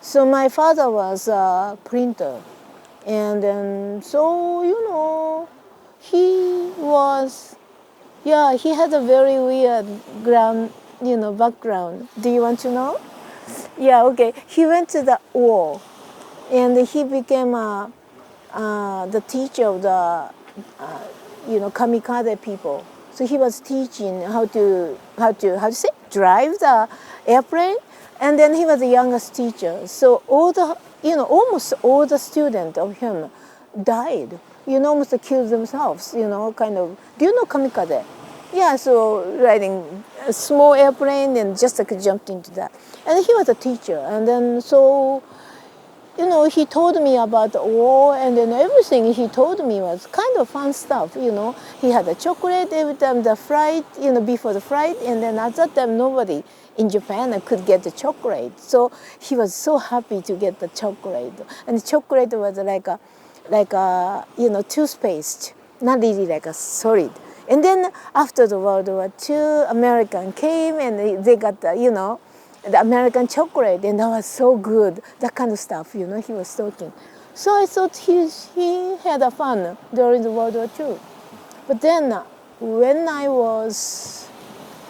So my father was a printer. And then, so, he was, yeah, he had a very weird background. Do you want to know? Yeah, okay. He went to the war, and he became the teacher of the, kamikaze people. So he was teaching how to say, drive the airplane, and then he was the youngest teacher. So all the, almost all the students of him died. Almost killed themselves. Kind of. Do you know kamikaze? Yeah, so riding a small airplane and just jumped into that. And he was a teacher, and then so. He told me about the war, and then everything he told me was kind of fun stuff. He had a chocolate every time the flight, before the flight, and then at that time nobody in Japan could get the chocolate. So he was so happy to get the chocolate, and the chocolate was like a toothpaste, not really like a solid. And then after the World War II, American came and they got the American chocolate, and that was so good, that kind of stuff, he was talking. So I thought he had a fun during the World War II. But then when I was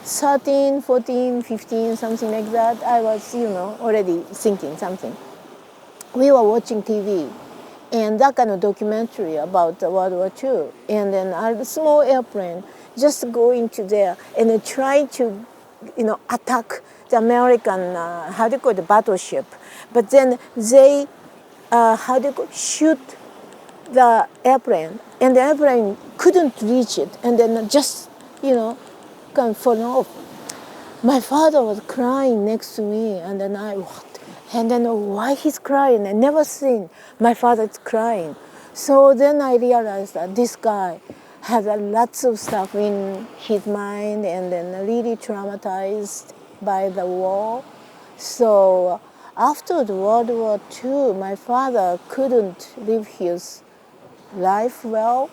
13, 14, 15, something like that, I was, already thinking something. We were watching TV, and that kind of documentary about the World War II, and then a small airplane just go into there and then try to, attack the American, the battleship. But then they, shoot the airplane, and the airplane couldn't reach it, and then just, kind of fall off. My father was crying next to me, and then and then why he's crying? I never seen my father crying. So then I realized that this guy had lots of stuff in his mind, and then really traumatized by the war. So after the World War II, my father couldn't live his life well,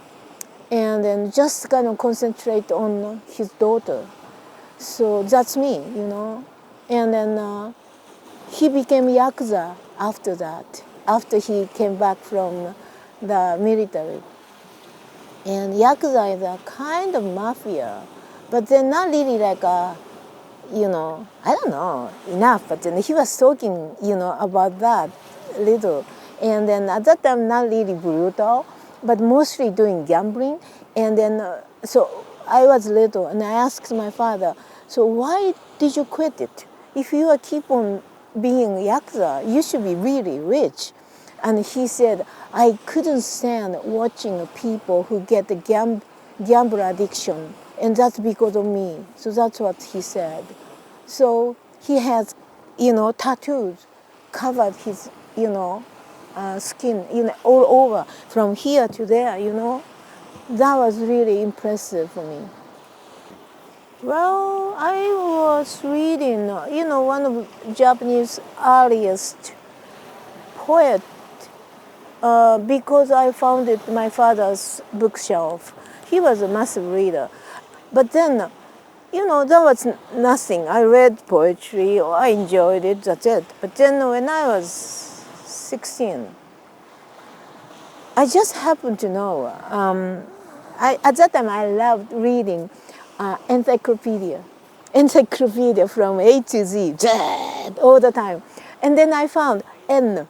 and then just kind of concentrate on his daughter. So that's me, And then he became Yakuza after that, after he came back from the military. And Yakuza is a kind of mafia, but they're not really like a, I don't know, enough, but then he was talking, about that little. And then at that time, not really brutal, but mostly doing gambling. And then, so I was little, and I asked my father, so why did you quit it? If you keep on being Yakuza, you should be really rich. And he said, I couldn't stand watching people who get the gamble addiction, and that's because of me. So that's what he said. So he has, tattoos covered his, skin, all over, from here to there, That was really impressive for me. Well, I was reading, one of Japanese earliest poet, because I found it my father's bookshelf. He was a massive reader. But then, that was nothing. I read poetry, or I enjoyed it, that's it. But then when I was 16, I just happened to know. At that time, I loved reading encyclopedia from A to Z, all the time. And then I found N.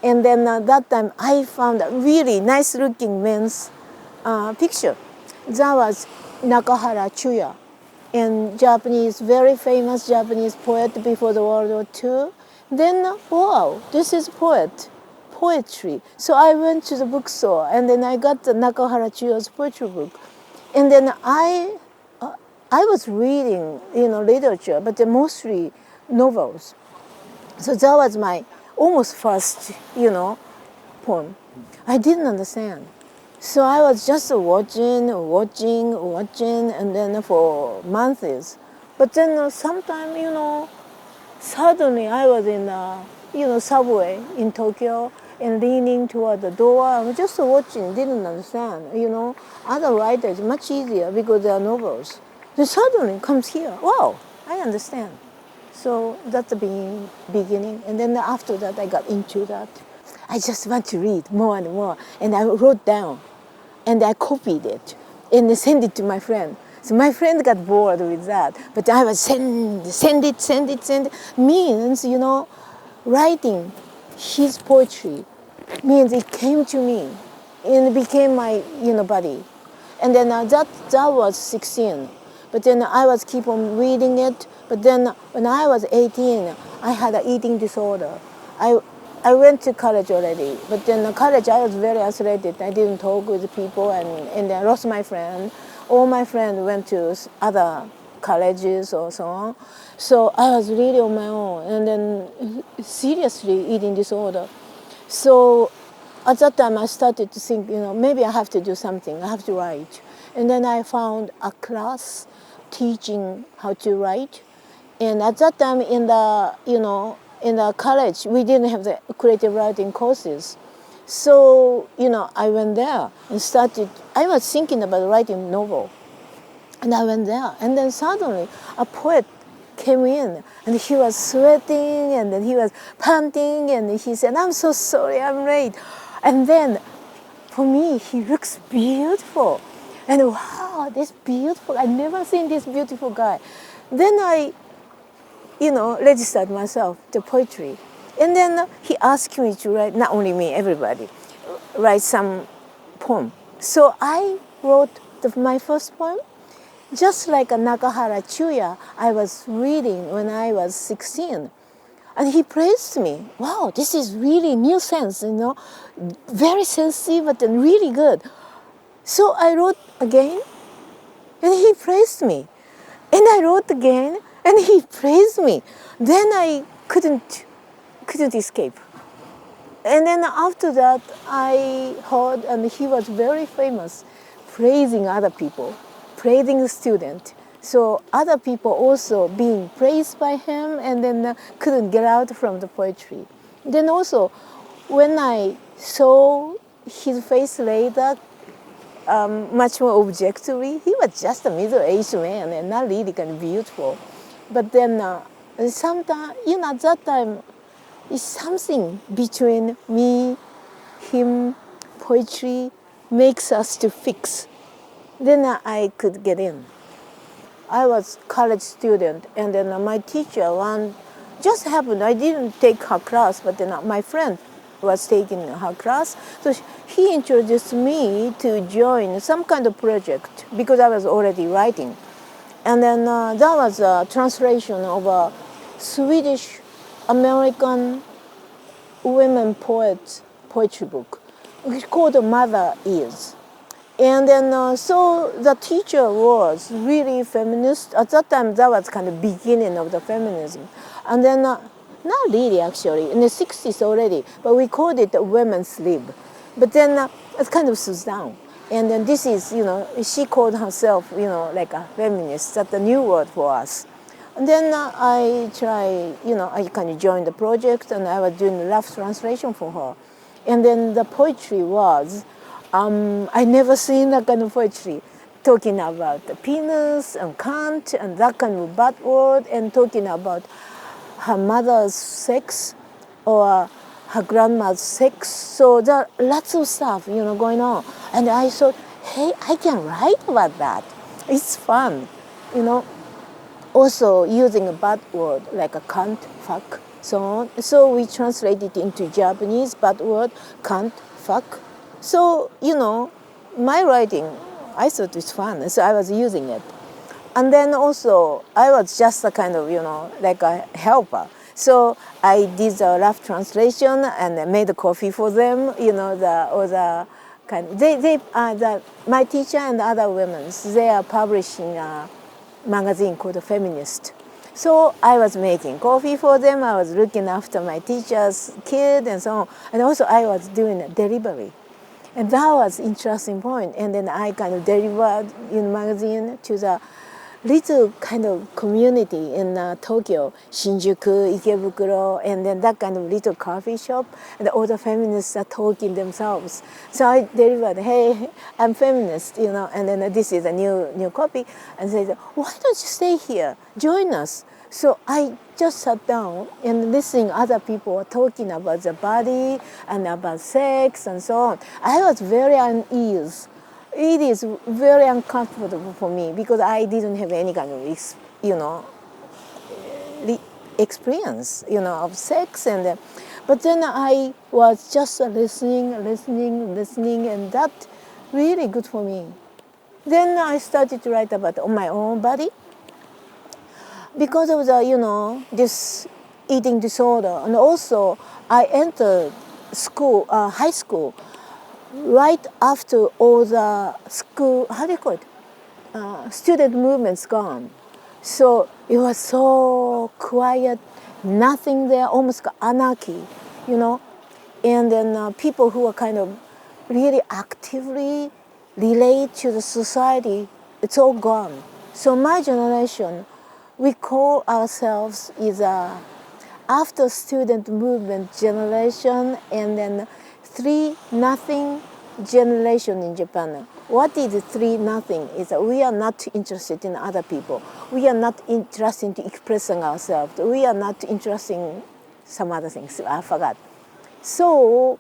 And then that time I found a really nice looking men's picture. That was Nakahara Chuya, and very famous Japanese poet before the World War II. Then, wow, this is poetry. So I went to the bookstore, and then I got the Nakahara Chuya's poetry book. And then I was reading, literature, but mostly novels. So that was my almost first, poem. I didn't understand. So I was just watching, and then for months. But then sometime, suddenly I was in the, subway in Tokyo and leaning toward the door. I was just watching, didn't understand. Other writers, much easier because they are novels. Then suddenly comes here, wow, I understand. So that's the beginning. And then after that, I got into that. I just want to read more and more. And I wrote down, and I copied it, and sent it to my friend. So my friend got bored with that. But I was send it. Means, writing his poetry means it came to me, and it became my, body. And then that was 16. But then I was keep on reading it. But then when I was 18, I had an eating disorder. I went to college already. But then in college, I was very isolated. I didn't talk with people, and I lost my friend. All my friends went to other colleges or so on. So I was really on my own. And then seriously eating disorder. So at that time, I started to think, maybe I have to do something. I have to write. And then I found a class teaching how to write. And at that time, in the college, we didn't have the creative writing courses. So, I went there and started. I was thinking about writing a novel. And I went there. And then suddenly, a poet came in, and he was sweating, and then he was panting, and he said, "I'm so sorry, I'm late." And then, for me, he looks beautiful. And wow, this beautiful, I've never seen this beautiful guy. Then I, registered myself to poetry. And then he asked me to write, not only me, everybody, write some poem. So I wrote my first poem, just like a Nakahara Chuya I was reading when I was 16. And he praised me. Wow, this is really new sense, very sensitive, but then really good. So I wrote again, and he praised me. And I wrote again, and he praised me. Then I couldn't escape. And then after that, I heard, and he was very famous, praising other people, praising the student. So other people also being praised by him, and then couldn't get out from the poetry. Then also, when I saw his face later, much more objectively, he was just a middle-aged man and not really kind of beautiful. But then sometimes, at that time, it's something between me, him, poetry makes us to fix. Then I could get in. I was college student, and then my teacher just happened. I didn't take her class, but then my friend was taking her class. So he introduced me to join some kind of project because I was already writing. And then that was a translation of a Swedish American women poets poetry book. It's called Motherhood. And then, so the teacher was really feminist. At that time, that was kind of beginning of the feminism. And then, not really actually, in the 60s already, but we called it a women's lib. But then it kind of slows down. And then this is, she called herself, like a feminist. That's a new word for us. And then I I kind of joined the project, and I was doing a rough translation for her. And then the poetry was, I never seen that kind of poetry, talking about the penis and cunt and that kind of bad word, and talking about her mother's sex or her grandma's sex. So there are lots of stuff, going on. And I thought, hey, I can write about that. It's fun, Also using a bad word like a cunt, fuck, so on. So we translated into Japanese bad word, cunt, fuck. So, my writing, I thought it was fun, so I was using it. And then also, I was just a kind of, like a helper. So I did a rough translation and I made a coffee for them, my teacher and other women, they are publishing a magazine called Feminist. So I was making coffee for them, I was looking after my teacher's kid and so on. And also I was doing a delivery. And that was interesting point. And then I kind of delivered in magazine to the little kind of community in Tokyo, Shinjuku, Ikebukuro, and then that kind of little coffee shop. And all the feminists are talking themselves. So I delivered, hey, I'm feminist, and then this is a new copy. And they said, why don't you stay here? Join us. So I just sat down and listening other people talking about the body and about sex and so on. I was very uneasy. It is very uncomfortable for me because I didn't have any kind of experience, of sex, and but then I was just listening, and that really good for me. Then I started to write about my own body because of the this eating disorder, and also I entered school, high school, right after all the school, how do you call it, student movements gone. So it was so quiet, nothing there, almost anarchy, And then people who were kind of really actively relate to the society, it's all gone. So my generation, we call ourselves is a after student movement generation, and then 3-0 generation in Japan. What is 3-0? Is that we are not interested in other people. We are not interested in expressing ourselves. We are not interested in some other things. I forgot. So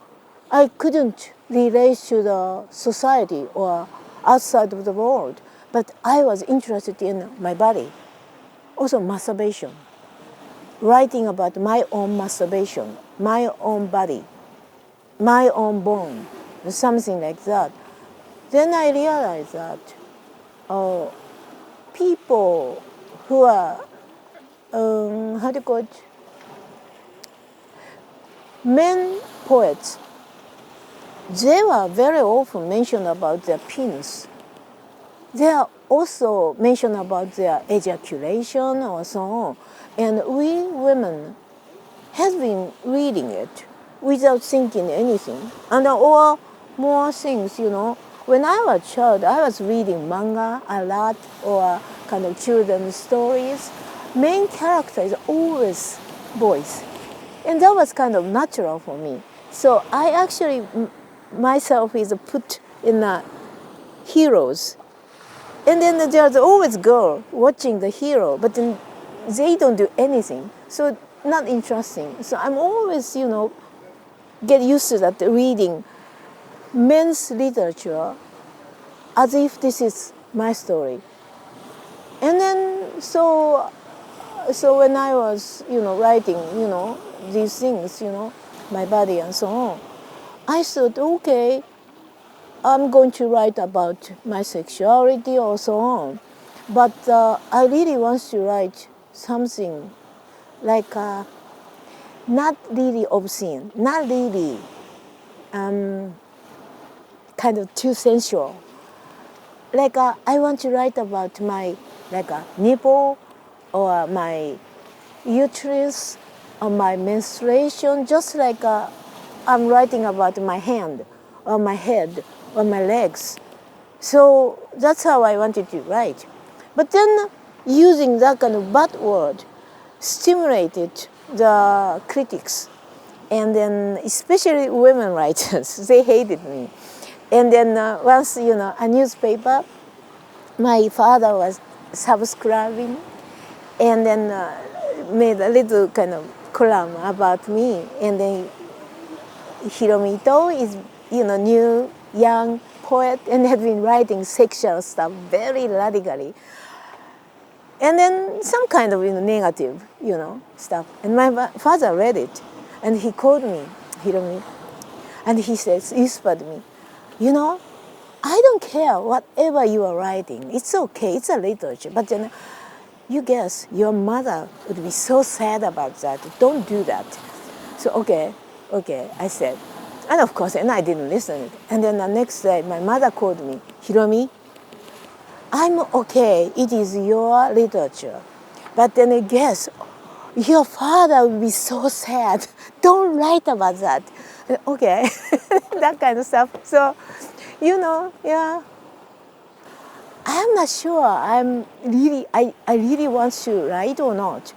I couldn't relate to the society or outside of the world, but I was interested in my body. Also masturbation. Writing about my own masturbation, my own body, my own bone, something like that. Then I realized that people who are, how do you call it, men poets, they were very often mentioned about their penis. They are also mentioned about their ejaculation or so on. And we women have been reading it without thinking anything. And or more things, When I was a child, I was reading manga a lot, or kind of children's stories. Main character is always boys. And that was kind of natural for me. So I actually, myself is put in heroes. And then there's always girl watching the hero, but then they don't do anything. So not interesting. So I'm always, get used to that, reading men's literature as if this is my story. And then so when I was, writing, these things, my body and so on, I thought, okay, I'm going to write about my sexuality or so on. But I really want to write something like not really obscene, not really kind of too sensual. Like I want to write about my nipple or my uterus or my menstruation, just like I'm writing about my hand or my head or my legs. So that's how I wanted to write. But then using that kind of bad word stimulated the critics. And then especially women writers, they hated me. And then once, a newspaper, my father was subscribing and then made a little kind of column about me. And then Hiromi Itō is, new young poet and had been writing sexual stuff very radically. And then some kind of negative, stuff. And my father read it, and he called me, Hiromi, and he says, whispered me, I don't care whatever you are writing. It's okay, it's a literature. But then you guess your mother would be so sad about that. Don't do that. So okay, I said. And of course, and I didn't listen. And then the next day, my mother called me, Hiromi, I'm okay, it is your literature. But then I guess, your father will be so sad. Don't write about that. Okay, that kind of stuff. So, yeah. I'm not sure I really want to write or not.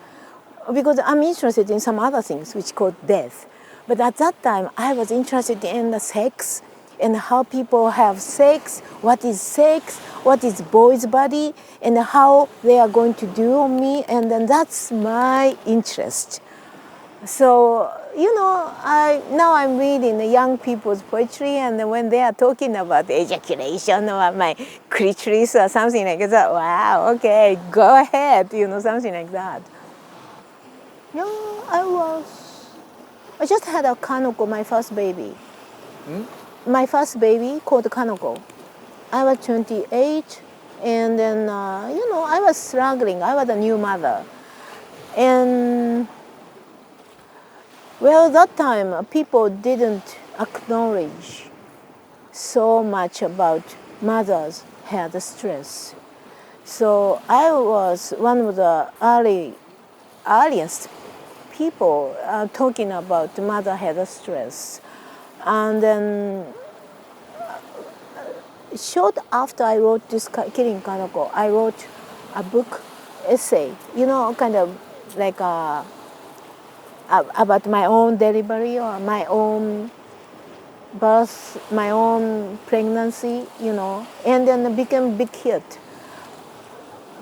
Because I'm interested in some other things which called death. But at that time, I was interested in the sex and how people have sex, what is boy's body, and how they are going to do on me, and then that's my interest. So, now I'm reading the young people's poetry, and when they are talking about ejaculation or my clitoris or something like that, wow, okay, go ahead, something like that. No, I just had a Kanoko, my first baby. My first baby called Kanoko. I was 28, and then, I was struggling. I was a new mother. And, well, that time, people didn't acknowledge so much about mothers had stress. So I was one of the earliest people talking about mother had stress. And then short after I wrote this Killing Kanoko, I wrote a book essay, kind of like about my own delivery or my own birth, my own pregnancy, and then it became a big hit.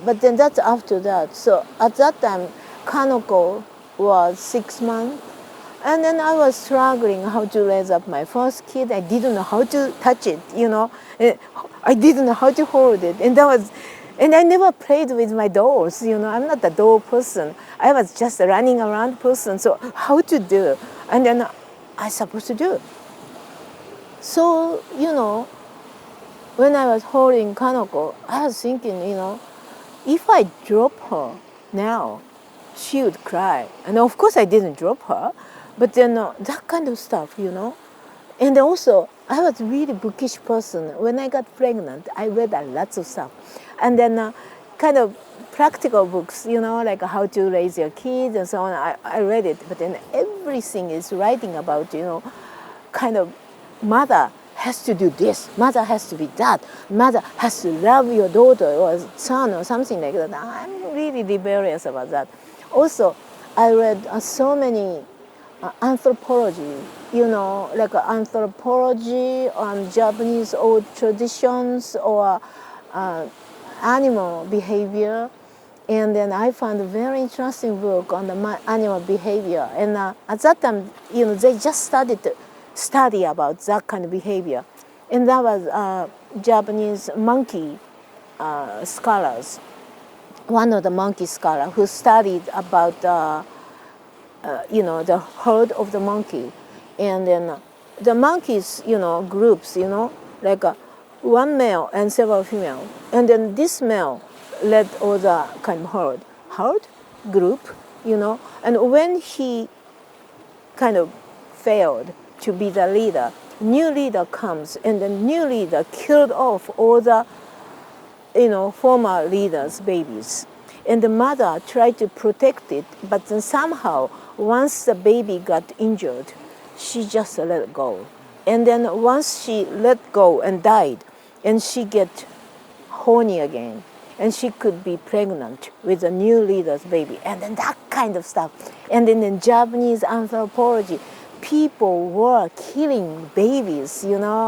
But then that's after that. So at that time, Kanoko was 6 months. And then I was struggling how to raise up my first kid. I didn't know how to touch it, I didn't know how to hold it. And I never played with my dolls, I'm not a doll person. I was just a running around person. So how to do? And then I supposed to do. So, when I was holding Kanoko, I was thinking, if I drop her now, she would cry. And of course I didn't drop her, but then that kind of stuff, And also, I was a really bookish person. When I got pregnant, I read lots of stuff. And then kind of practical books, like how to raise your kids and so on. I read it, but then everything is writing about, kind of mother has to do this, mother has to be that, mother has to love your daughter or son or something like that. I'm really rebellious about that. Also, I read so many anthropology, like anthropology on Japanese old traditions or animal behavior. And then I found a very interesting book on the animal behavior. And at that time, they just started to study about that kind of behavior. And that was Japanese monkey scholars. One of the monkey scholars who studied about the herd of the monkey. And then the monkeys, groups, like one male and several female. And then this male led all the kind of herd group, And when he kind of failed to be the leader, new leader comes, and the new leader killed off all the, former leaders' babies. And the mother tried to protect it, but then somehow, once the baby got injured, she just let it go. And then once she let go and died, and she get horny again, and she could be pregnant with a new leader's baby, and then that kind of stuff. And then in Japanese anthropology, people were killing babies,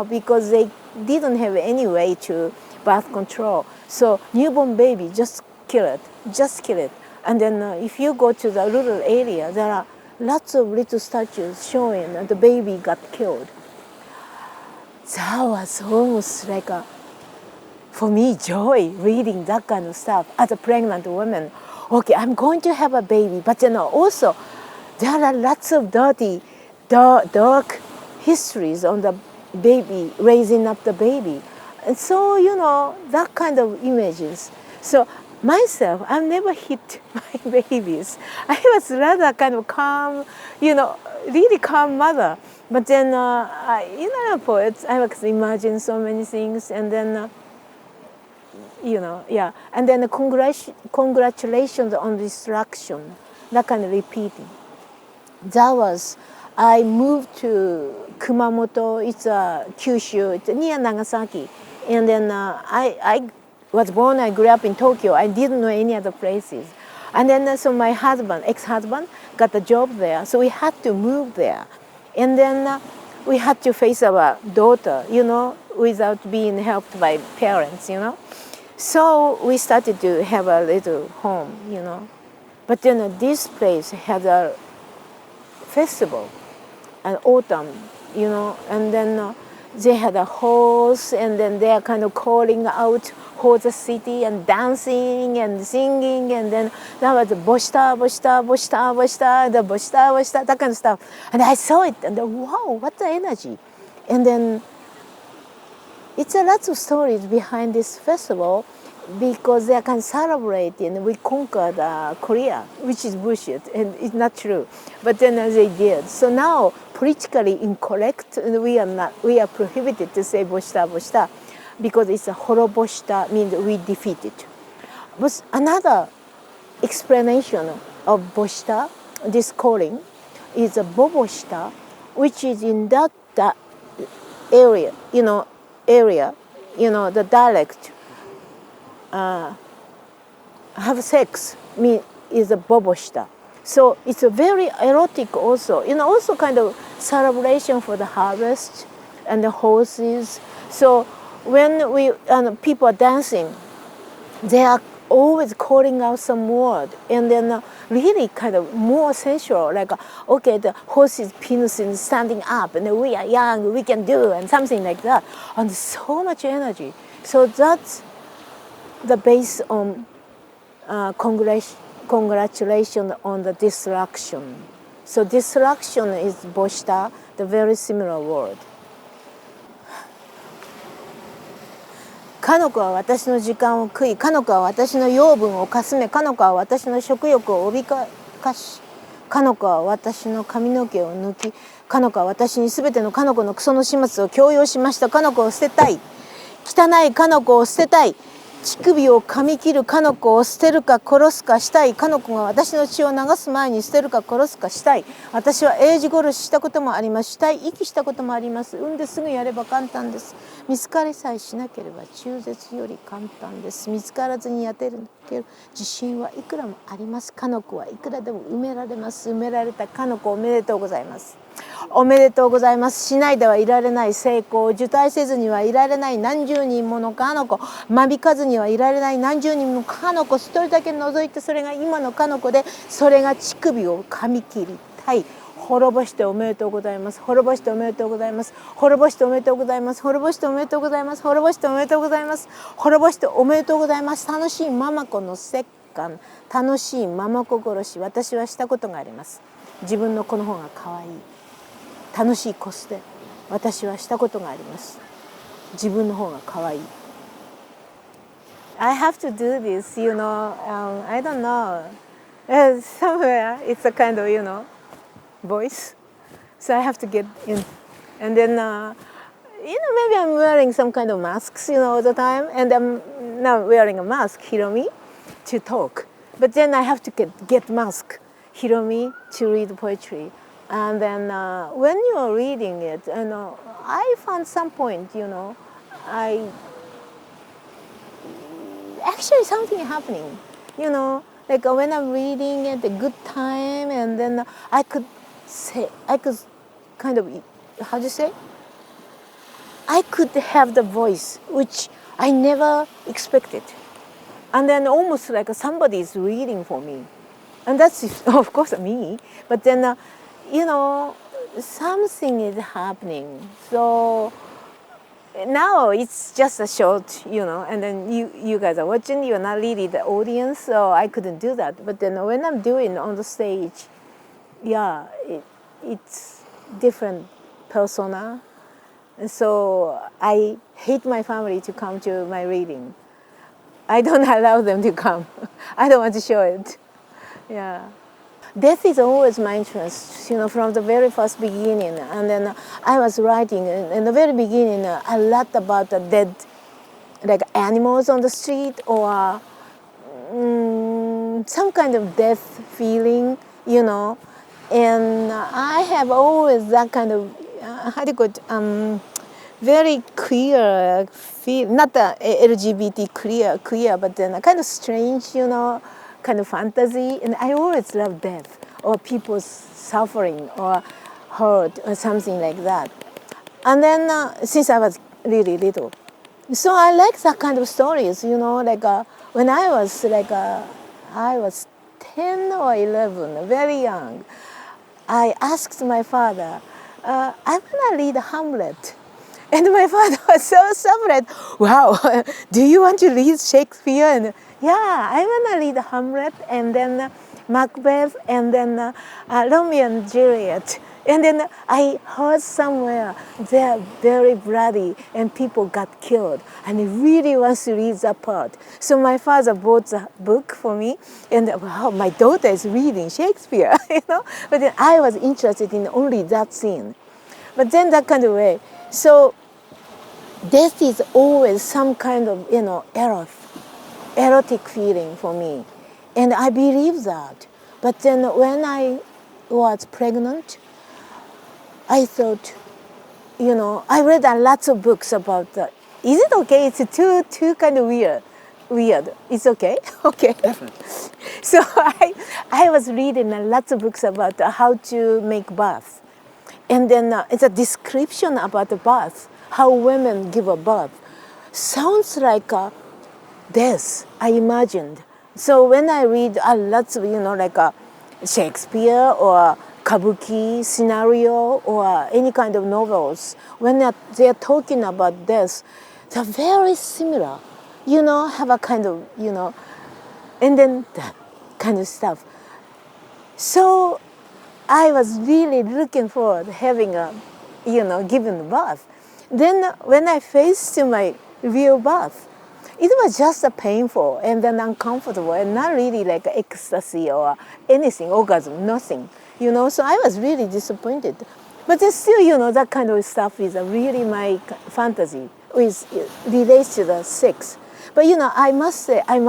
because they didn't have any way to birth control. So newborn baby, just kill it. And then if you go to the rural area, there are lots of little statues showing that the baby got killed. That was almost like for me, joy reading that kind of stuff as a pregnant woman. Okay, I'm going to have a baby, but also there are lots of dirty, dark histories on the baby, raising up the baby. And so, that kind of images. So myself, I've never hit my babies. I was rather kind of calm, really calm mother. But then, poets, I was imagine so many things, and then, and then congratulations on destruction, that kind of repeating. That was, I moved to Kumamoto, it's Kyushu, it's near Nagasaki. And then I was born, I grew up in Tokyo. I didn't know any other places. And then so my husband, ex-husband, got a job there. So we had to move there. And then we had to face our daughter, without being helped by parents, So we started to have a little home, But then this place had a festival, an autumn, and then they had a horse, and then they are kind of calling out for the city and dancing and singing, and then that was the boshita, boshita, boshita, boshita, the boshita, boshita, that kind of stuff. And I saw it, and then, wow, what the energy! And then it's a lot of stories behind this festival, because they can celebrate and we conquered Korea, which is bullshit and it's not true. But then they did. So now, politically incorrect, we are prohibited to say boshita, boshita, because it's a horoboshita, means we defeated. But another explanation of boshita, this calling, is a boboshita, which is in that area, the dialect. Have sex is a boboshita. So it's a very erotic also. Also kind of celebration for the harvest and the horses. So when people are dancing, they are always calling out some word, and then really kind of more sensual, like, okay, the horse's penis is standing up, and we are young, we can do, and something like that. And so much energy. So that's the base on congratulations on the destruction. So destruction is boshita, the very similar word. かの子は私の時間を食い、かの子は私の養分をかすめ、かの子は私の食欲を脅かし、かの子は私の髪の毛を抜き、かの子は私にすべてのかの子のクソの始末を強要しました。かの子を捨てたい。汚いかの子を捨てたい。乳首を噛み切るかの子を捨てるか殺すかしたい。かの子が私の血を流す前に捨てるか殺すかしたい。私は英字殺ししたこともあります。死体遺棄したこともあります。産んですぐやれば簡単です。見つかりさえしなければ中絶より簡単です。見つからずにやってる自信はいくらもあります。かの子はいくらでも埋められます。埋められたかの子おめでとうございます。おめでとうございます。しないではいられない成功、受胎せずにはいられない何十人ものかの子、間引かずにはいられない何十人ものかの子、一人だけ除いてそれが今のかの子で、それが乳首を噛み切りたい。滅ぼしておめでとうございます。滅ぼしておめでとうございます。滅ぼしておめでとうございます。滅ぼしておめでとうございます。滅ぼしておめでとうございます。滅ぼしておめでとうございます。楽しいママ子の折感、楽しいママ子殺し、私はしたことがあります。自分の子の方が可愛い。楽しい子捨て、私はしたことがあります。自分の方が可愛い。I have to do this, I don't know. Somewhere it's a kind of, voice. So I have to get in. And then, maybe I'm wearing some kind of masks, all the time. And I'm now wearing a mask, Hiromi, to talk. But then I have to get mask, Hiromi, to read poetry. And then when you are reading it, I found some point, actually something happening, like when I'm reading it, a good time, and then I could kind of, how do you say? I could have the voice, which I never expected. And then almost like somebody is reading for me. And that's, of course, me. But then, something is happening. So now it's just a short, and then you guys are watching, you're not really the audience, so I couldn't do that. But then when I'm doing on the stage, yeah, it's different persona. And so I hate my family to come to my reading. I don't allow them to come. I don't want to show it. Yeah. Death is always my interest, from the very first beginning. And then I was writing in the very beginning a lot about the dead, like animals on the street, or some kind of death feeling, And I have always that kind of, how do you call it, very queer feel, not the LGBT queer, but then a kind of strange, kind of fantasy. And I always love death, or people's suffering, or hurt, or something like that. And then since I was really little. So I like that kind of stories, like when I was I was 10 or 11, very young. I asked my father, I want to read Hamlet. And my father was so surprised. Wow, do you want to read Shakespeare? And yeah, I want to read Hamlet and then Macbeth and then Romeo and Juliet. And then I heard somewhere they're very bloody and people got killed. And he really wants to read that part. So my father bought the book for me. And wow, my daughter is reading Shakespeare, But then I was interested in only that scene. But then that kind of way. So death is always some kind of, erotic feeling for me. And I believe that. But then when I was pregnant, I thought, I read lots of books about that. Is it okay? It's too kind of weird. It's okay? Okay. Definitely. So I was reading lots of books about how to make birth. And then it's a description about the birth, how women give a birth. Sounds like death, I imagined. So when I read lots of, Shakespeare or kabuki scenario or any kind of novels, when they're talking about death, they're very similar. Have a kind of, and then that kind of stuff. So I was really looking forward to having given birth. Then when I faced my real birth, it was just painful and then uncomfortable and not really like ecstasy or anything, orgasm, nothing. So I was really disappointed. But then still, that kind of stuff is really my fantasy, which relates to the sex. But I must say, I'm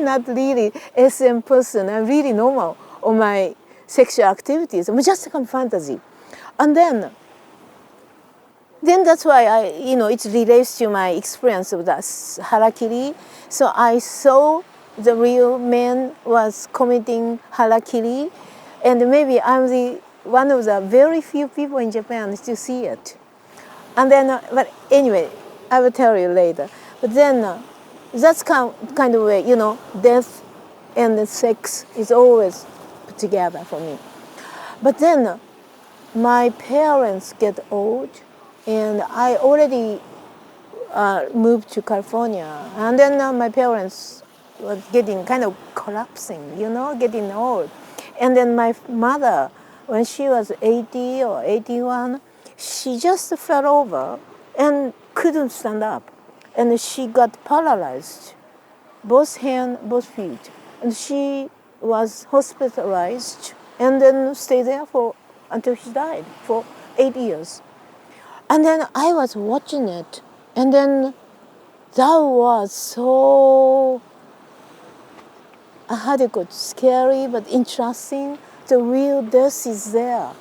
not really SM person. I'm really normal on my sexual activities. I'm just a fantasy. And then that's why it relates to my experience of the harakiri. So I saw the real man was committing harakiri, and maybe I'm one of the very few people in Japan to see it. And then, but anyway, I will tell you later. But then that's kind of way, death and sex is always put together for me. But then my parents get old, and I already moved to California. And then my parents were getting kind of collapsing, getting old. And then my mother, when she was 80 or 81, she just fell over and couldn't stand up. And she got paralyzed, both hands, both feet. And she was hospitalized and then stayed there until she died for 8 years. And then I was watching it, and then that was so, scary but interesting. The real death is there.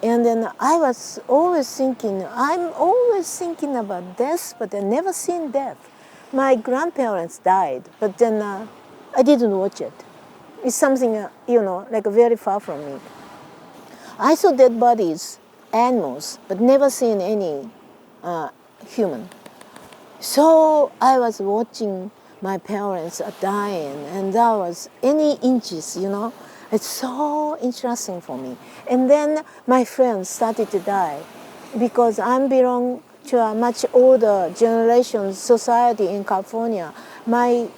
And then I was always thinking, I'm always thinking about death, but I never seen death. My grandparents died, but then I didn't watch it. It's something, very far from me. I saw dead bodies, animals, but never seen any human. So I was watching my parents dying, and that was any inches, It's so interesting for me. And then my friends started to die because I belong to a much older generation society in California. My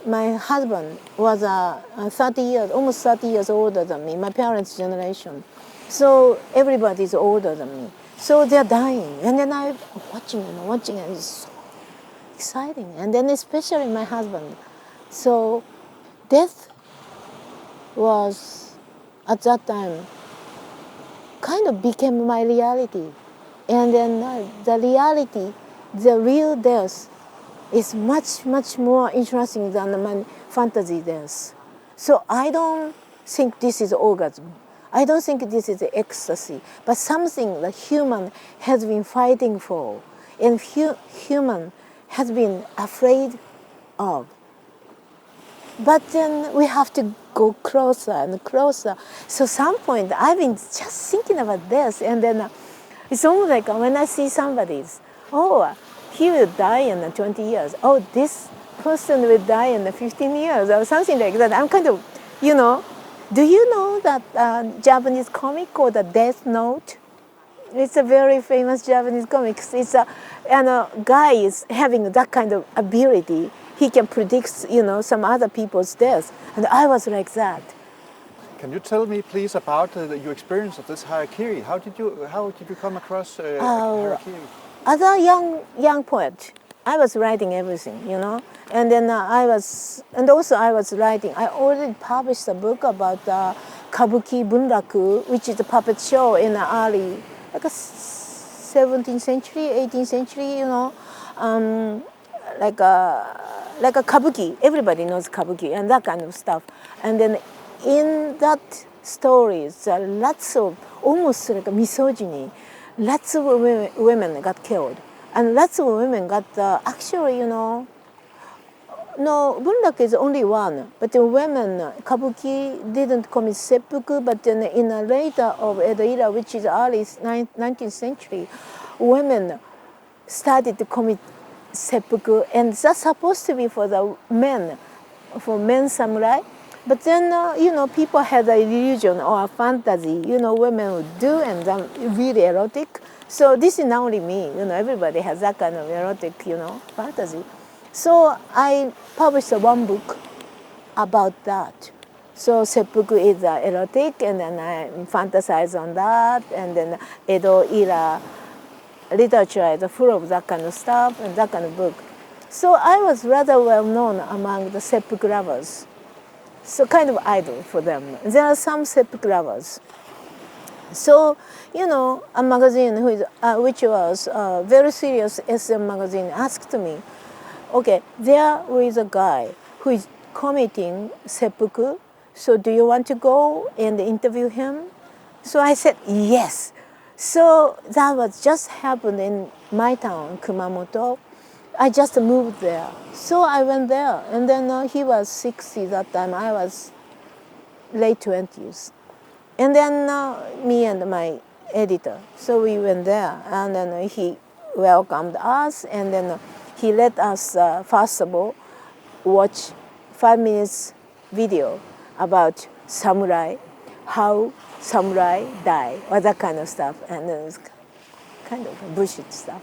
husband was almost 30 years older than me, my parents' generation. So everybody's older than me. So they're dying. And then I'm watching, and it's so exciting. And then especially my husband. So death was, at that time, kind of became my reality. And then the reality, the real death, is much, much more interesting than my fantasy death. So I don't think this is orgasm. I don't think this is ecstasy, but something that human has been fighting for, and human has been afraid of. But then we have to go closer and closer. So some point I've been just thinking about this, and then It's almost like when I see somebody's, he will die in 20 years. Oh, this person will die in 15 years or something like that. I'm kind of, do you know that Japanese comic called the Death Note? It's a very famous Japanese comic. It's a guy is having that kind of ability. He can predict, some other people's death. And I was like that. Can you tell me, please, about your experience of this harakiri? How did you come across harakiri? As a young poet, I was writing everything, and then I was writing. I already published a book about kabuki bunraku, which is a puppet show in the early, like a 17th century, 18th century, like a kabuki. Everybody knows kabuki and that kind of stuff. And then in that stories, lots of almost like a misogyny. Lots of women got killed, and lots of women got actually, no, bunraku is only one, but the women, kabuki didn't commit seppuku, but then in a later of Edo era, which is early 19th century, women started to commit seppuku, and that's supposed to be for the men, for men samurai. But then, people had a illusion or a fantasy, women would do, and really erotic. So this is not only me, everybody has that kind of erotic, fantasy. So I published one book about that. So seppuku is erotic, and then I fantasize on that, and then Edo era literature is full of that kind of stuff and that kind of book. So I was rather well known among the seppuku lovers. So kind of idol for them. There are some seppuku lovers. So, a magazine which was a very serious SM magazine asked me, okay, there is a guy who is committing seppuku, so do you want to go and interview him? So I said, yes. So that was just happened in my town, Kumamoto. I just moved there. So I went there, and then he was 60 that time. I was late 20s. And then me and my editor, so we went there, and then he welcomed us, and then he let us, first of all, watch 5 minutes video about samurai, how samurai die, or that kind of stuff. And then it's kind of bullshit stuff,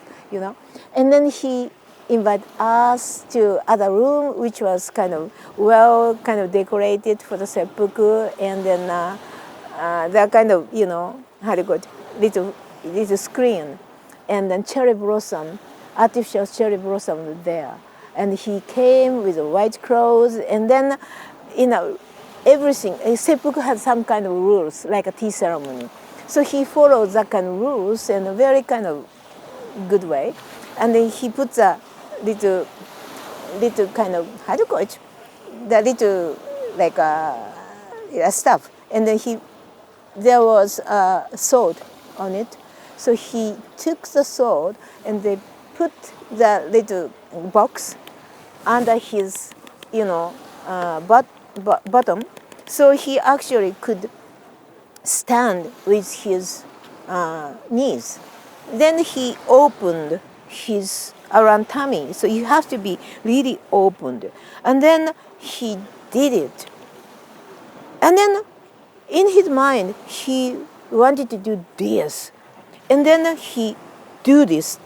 And then he invite us to other room, which was kind of decorated for the seppuku, and then that kind of, how do you call it, little screen, and then cherry blossom, artificial cherry blossom there. And he came with white clothes, and then, everything, seppuku had some kind of rules, like a tea ceremony. So he followed that kind of rules in a very kind of good way. And then he puts a little kind of, how do you call it? The little, like stuff. And then there was a sword on it. So he took the sword and they put the little box under his, bottom. So he actually could stand with his knees. Then he opened his around tummy, so you have to be really opened. And then he did it. And then in his mind, he wanted to do this. And then he do this,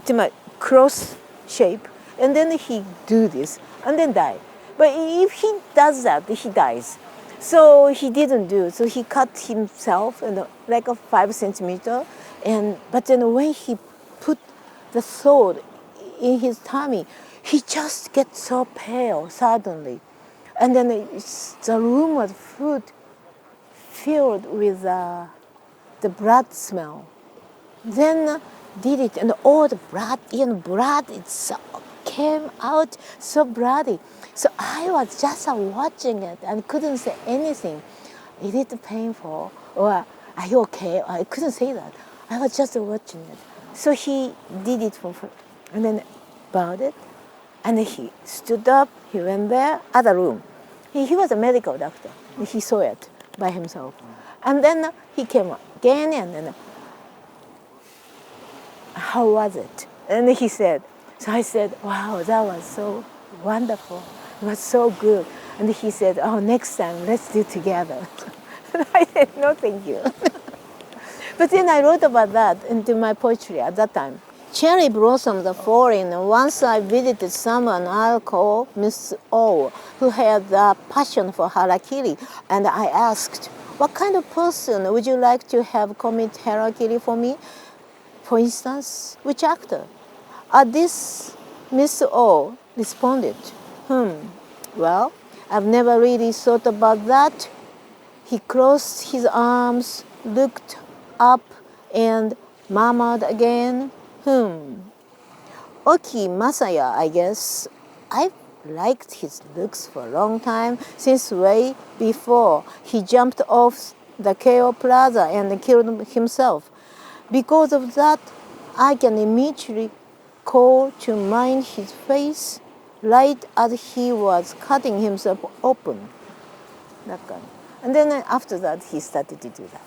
to my cross shape. And then he do this, and then die. But if he does that, he dies. So he didn't do. So he cut himself like a 5 centimeter. But then when he put the sword in his tummy, he just gets so pale suddenly. And then the room was filled with the blood smell. Then did it, and all the blood, blood came out so bloody. So I was just watching it and couldn't say anything. Is it painful? Or are you okay? I couldn't say that. I was just watching it. So he did it and then bowed it, and he stood up, he went there, other room. He was a medical doctor. He saw it by himself. And then he came again, and then how was it? And he said, so I said, wow, that was so wonderful. It was so good. And he said, oh, next time, let's do it together. I said, no, thank you. But then I wrote about that into my poetry at that time. Cherry blossoms are falling, and once I visited someone I'll call Miss O, who had a passion for harakiri, and I asked, what kind of person would you like to have commit harakiri for me? For instance, which actor? At this, Miss O responded, well, I've never really thought about that. He crossed his arms, looked up, and murmured again, Oki Masaya, I guess. I've liked his looks for a long time, since way before he jumped off the Keio Plaza and killed himself. Because of that, I can immediately call to mind his face right as he was cutting himself open. That kind. And then after that, he started to do that.